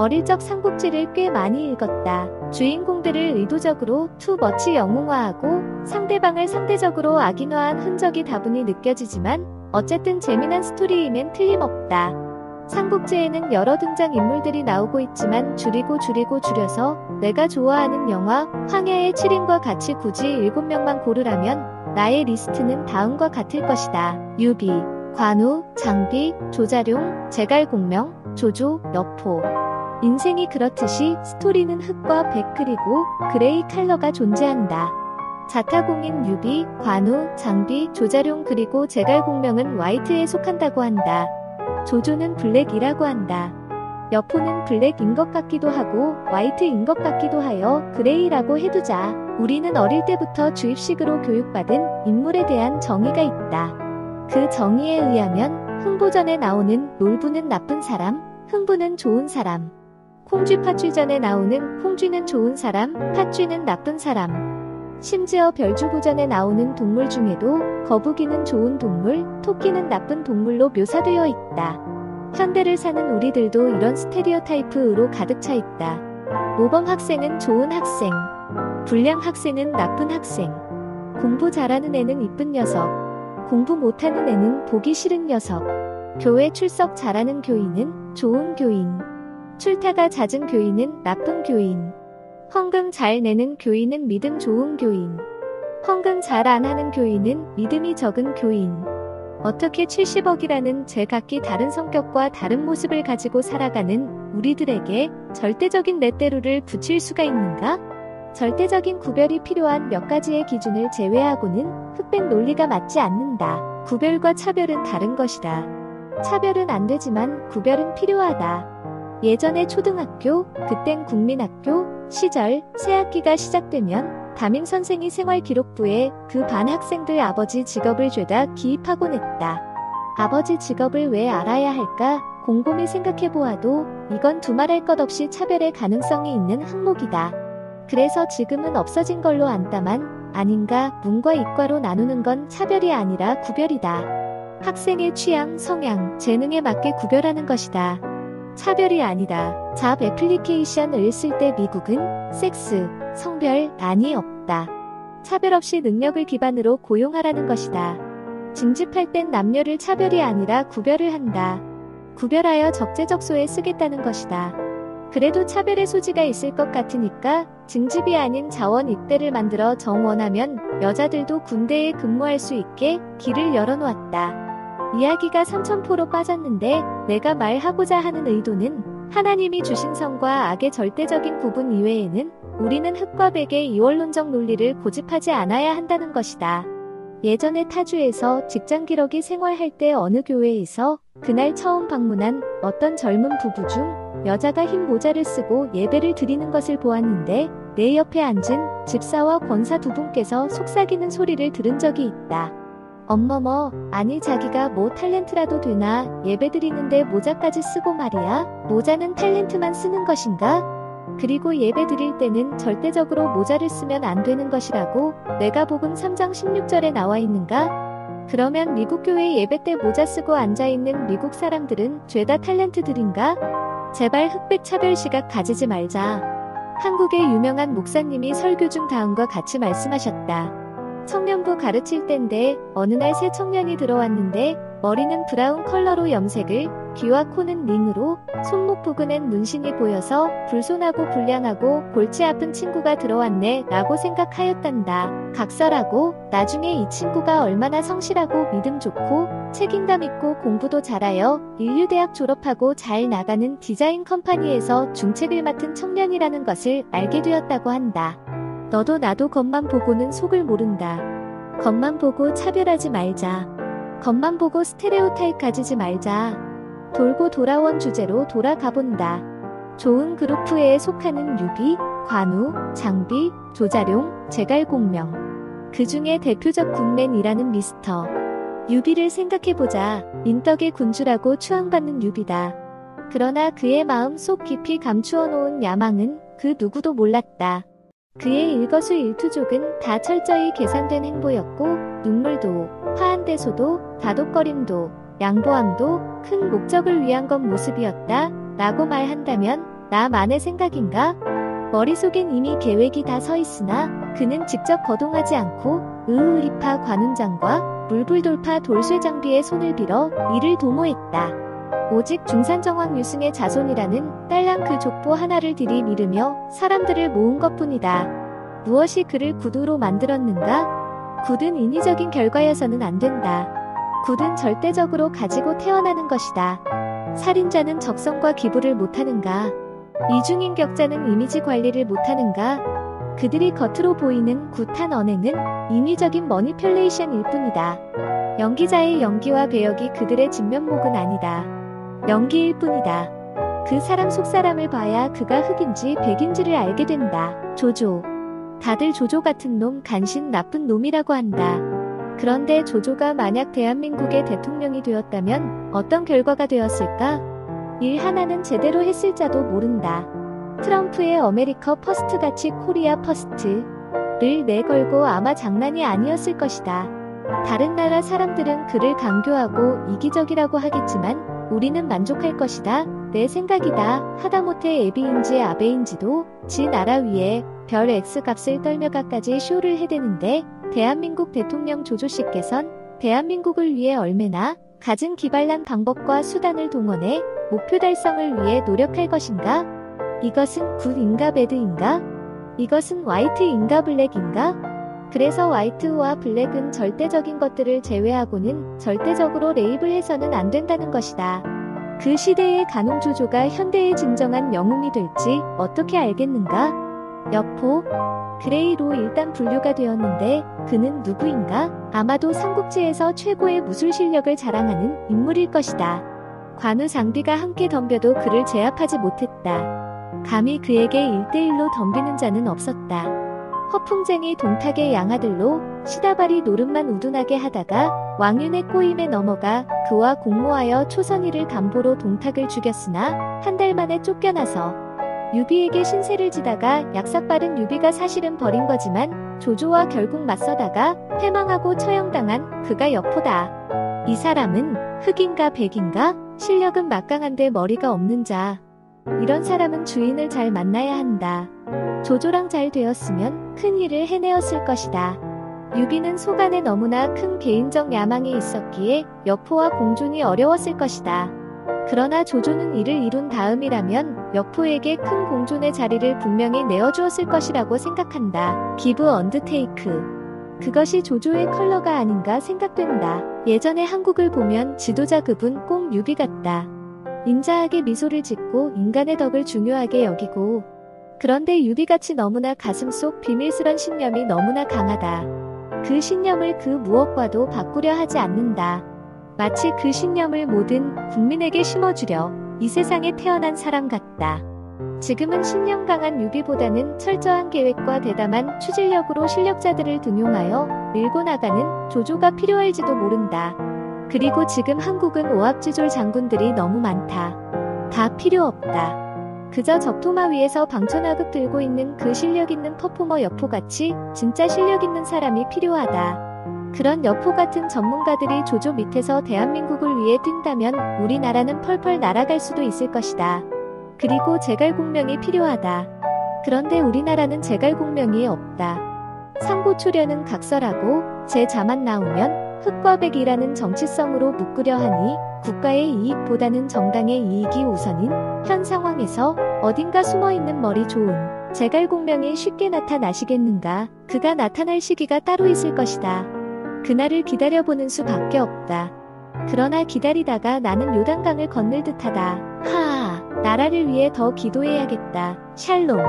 어릴 적 삼국지를 꽤 많이 읽었다. 주인공들을 의도적으로 투머치 영웅화하고 상대방을 상대적으로 악인화한 흔적이 다분히 느껴지지만 어쨌든 재미난 스토리임엔 틀림없다. 삼국지에는 여러 등장인물들이 나오고 있지만 줄여서 내가 좋아하는 영화 황야의 7인과 같이 굳이 7명만 고르라면 나의 리스트는 다음과 같을 것이다. 유비, 관우, 장비, 조자룡, 제갈공명, 조조, 여포. 인생이 그렇듯이 스토리는 흑과 백 그리고 그레이 컬러가 존재한다. 자타공인 유비, 관우, 장비, 조자룡 그리고 제갈공명은 화이트에 속한다고 한다. 조조는 블랙이라고 한다. 여포는 블랙인 것 같기도 하고 화이트인 것 같기도 하여 그레이라고 해두자. 우리는 어릴 때부터 주입식으로 교육받은 인물에 대한 정의가 있다. 그 정의에 의하면 흥보전에 나오는 놀부는 나쁜 사람, 흥부는 좋은 사람. 콩쥐 팥쥐전에 나오는 콩쥐는 좋은 사람, 팥쥐는 나쁜 사람. 심지어 별주부전에 나오는 동물 중에도 거북이는 좋은 동물, 토끼는 나쁜 동물로 묘사되어 있다. 현대를 사는 우리들도 이런 스테레오타이프로 가득 차 있다. 모범 학생은 좋은 학생, 불량 학생은 나쁜 학생, 공부 잘하는 애는 이쁜 녀석, 공부 못하는 애는 보기 싫은 녀석, 교회 출석 잘하는 교인은 좋은 교인, 출타가 잦은 교인은 나쁜 교인, 헌금 잘 내는 교인은 믿음 좋은 교인, 헌금 잘 안 하는 교인은 믿음이 적은 교인. 어떻게 70억이라는 제각기 다른 성격과 다른 모습을 가지고 살아가는 우리들에게 절대적인 레떼루를 붙일 수가 있는가? 절대적인 구별이 필요한 몇 가지의 기준을 제외하고는 흑백 논리가 맞지 않는다. 구별과 차별은 다른 것이다. 차별은 안 되지만 구별은 필요하다. 예전에 초등학교, 그땐 국민학교 시절 새학기가 시작되면 담임선생이 생활기록부에 그 반 학생들 아버지 직업을 죄다 기입하곤 했다. 아버지 직업을 왜 알아야 할까? 곰곰이 생각해보아도 이건 두말할 것 없이 차별의 가능성이 있는 항목이다. 그래서 지금은 없어진 걸로 안다만 아닌가? 문과 이과로 나누는 건 차별이 아니라 구별이다. 학생의 취향, 성향, 재능에 맞게 구별하는 것이다. 차별이 아니다. 잡 애플리케이션을 쓸 때 미국은 섹스, 성별, 난이 없다. 차별 없이 능력을 기반으로 고용하라는 것이다. 징집할 땐 남녀를 차별이 아니라 구별을 한다. 구별하여 적재적소에 쓰겠다는 것이다. 그래도 차별의 소지가 있을 것 같으니까 징집이 아닌 자원 입대를 만들어 정원하면 여자들도 군대에 근무할 수 있게 길을 열어놓았다. 이야기가 삼천포로 빠졌는데 내가 말하고자 하는 의도는 하나님이 주신 선과 악의 절대적인 구분 이외에는 우리는 흑과 백의 이원론적 논리를 고집하지 않아야 한다는 것이다. 예전에 타주에서 직장 기러기 생활할 때 어느 교회에서 그날 처음 방문한 어떤 젊은 부부 중 여자가 흰 모자를 쓰고 예배를 드리는 것을 보았는데 내 옆에 앉은 집사와 권사 두 분께서 속삭이는 소리를 들은 적이 있다. 엄머머, 아니 자기가 뭐 탤런트라도 되나 예배드리는데 모자까지 쓰고 말이야? 모자는 탤런트만 쓰는 것인가? 그리고 예배 드릴 때는 절대적으로 모자를 쓰면 안 되는 것이라고 내가복음 3장 16절에 나와 있는가? 그러면 미국 교회 예배 때 모자 쓰고 앉아있는 미국 사람들은 죄다 탤런트들인가? 제발 흑백 차별 시각 가지지 말자. 한국의 유명한 목사님이 설교 중 다음과 같이 말씀하셨다. 청년부 가르칠 땐데 어느 날 새 청년이 들어왔는데 머리는 브라운 컬러로 염색을, 귀와 코는 링으로, 손목 부근엔 문신이 보여서 불손하고 불량하고 골치 아픈 친구가 들어왔네 라고 생각하였단다. 각설하고 나중에 이 친구가 얼마나 성실하고 믿음 좋고 책임감 있고 공부도 잘하여 인류대학 졸업하고 잘 나가는 디자인 컴퍼니에서 중책을 맡은 청년이라는 것을 알게 되었다고 한다. 너도 나도 겉만 보고는 속을 모른다. 겉만 보고 차별하지 말자. 겉만 보고 스테레오타입 가지지 말자. 돌고 돌아온 주제로 돌아가본다. 좋은 그룹프에 속하는 유비, 관우, 장비, 조자룡, 제갈공명. 그 중에 대표적 군맨이라는 미스터 유비를 생각해보자. 인덕의 군주라고 추앙받는 유비다. 그러나 그의 마음 속 깊이 감추어 놓은 야망은 그 누구도 몰랐다. 그의 일거수일투족은 다 철저히 계산된 행보였고 눈물도, 화한대소도, 다독거림도, 양보함도 큰 목적을 위한 것 모습이었다 라고 말한다면 나만의 생각인가? 머릿속엔 이미 계획이 다 서 있으나 그는 직접 거동하지 않고 의의파 관훈장과 물불돌파 돌쇠 장비에 손을 빌어 이를 도모했다. 오직 중산정왕 유승의 자손이라는 딸랑 그 족보 하나를 들이밀으며 사람들을 모은 것뿐이다. 무엇이 그를 굿으로 만들었는가? 굿은 인위적인 결과여서는 안 된다. 굿은 절대적으로 가지고 태어나는 것이다. 살인자는 적성과 기부를 못하는가? 이중인격자는 이미지 관리를 못하는가? 그들이 겉으로 보이는 굿한 언행은 인위적인 머니퓰레이션일 뿐이다. 연기자의 연기와 배역이 그들의 진면목은 아니다. 연기일 뿐이다. 그 사람 속사람을 봐야 그가 흑인지 백인지를 알게 된다. 조조. 다들 조조 같은 놈, 간신 나쁜 놈이라고 한다. 그런데 조조가 만약 대한민국의 대통령이 되었다면 어떤 결과가 되었을까? 일 하나는 제대로 했을 자도 모른다. 트럼프의 아메리카 퍼스트같이 코리아 퍼스트를 내걸고 아마 장난이 아니었을 것이다. 다른 나라 사람들은 그를 강교하고 이기적이라고 하겠지만 우리는 만족할 것이다. 내 생각이다. 하다못해 애비인지 아베인지도 지 나라 위에 별 X값을 떨며가까지 쇼를 해대는데 대한민국 대통령 조조씨께선 대한민국을 위해 얼마나 갖은 기발난 방법과 수단을 동원해 목표 달성을 위해 노력할 것인가? 이것은 굿인가 배드인가? 이것은 화이트인가 블랙인가? 그래서 화이트와 블랙은 절대적인 것들을 제외하고는 절대적으로 레이블해서는 안 된다는 것이다. 그 시대의 간홍조조가 현대의 진정한 영웅이 될지 어떻게 알겠는가? 여포? 그레이로 일단 분류가 되었는데 그는 누구인가? 아마도 삼국지에서 최고의 무술 실력을 자랑하는 인물일 것이다. 관우 장비가 함께 덤벼도 그를 제압하지 못했다. 감히 그에게 1대1로 덤비는 자는 없었다. 허풍쟁이 동탁의 양아들로 시다발이 노름만 우둔하게 하다가 왕윤의 꼬임에 넘어가 그와 공모하여 초선이를 담보로 동탁을 죽였으나 한 달 만에 쫓겨나서 유비에게 신세를 지다가 약삭빠른 유비가 사실은 버린 거지만 조조와 결국 맞서다가 패망하고 처형당한 그가 여포다. 이 사람은 흑인가 백인가? 실력은 막강한데 머리가 없는 자. 이런 사람은 주인을 잘 만나야 한다. 조조랑 잘 되었으면 큰 일을 해내었을 것이다. 유비는 속안에 너무나 큰 개인적 야망이 있었기에 여포와 공존이 어려웠을 것이다. 그러나 조조는 이를 이룬 다음이라면 여포에게 큰 공존의 자리를 분명히 내어주었을 것이라고 생각한다. 기브 언드테이크. 그것이 조조의 컬러가 아닌가 생각된다. 예전에 한국을 보면 지도자급은 꼭 유비 같다. 인자하게 미소를 짓고 인간의 덕을 중요하게 여기고 그런데 유비같이 너무나 가슴속 비밀스런 신념이 너무나 강하다. 그 신념을 그 무엇과도 바꾸려 하지 않는다. 마치 그 신념을 모든 국민에게 심어주려 이 세상에 태어난 사람 같다. 지금은 신념 강한 유비보다는 철저한 계획과 대담한 추진력으로 실력자들을 등용하여 밀고 나가는 조조가 필요할지도 모른다. 그리고 지금 한국은 오합지졸 장군들이 너무 많다. 다 필요 없다. 그저 적토마 위에서 방천하극 들고 있는 그 실력 있는 퍼포머 여포같이 진짜 실력 있는 사람이 필요하다. 그런 여포 같은 전문가들이 조조 밑에서 대한민국을 위해 뛴다면 우리나라는 펄펄 날아갈 수도 있을 것이다. 그리고 제갈공명이 필요하다. 그런데 우리나라는 제갈공명이 없다. 상고초려는 각설하고 제 자만 나오면 흑과 백이라는 정치성으로 묶으려 하니 국가의 이익보다는 정당의 이익이 우선인 현 상황에서 어딘가 숨어있는 머리 좋은 제갈공명이 쉽게 나타나시겠는가? 그가 나타날 시기가 따로 있을 것이다. 그날을 기다려보는 수밖에 없다. 그러나 기다리다가 나는 요단강을 건널 듯하다. 하아, 나라를 위해 더 기도해야겠다. 샬롬.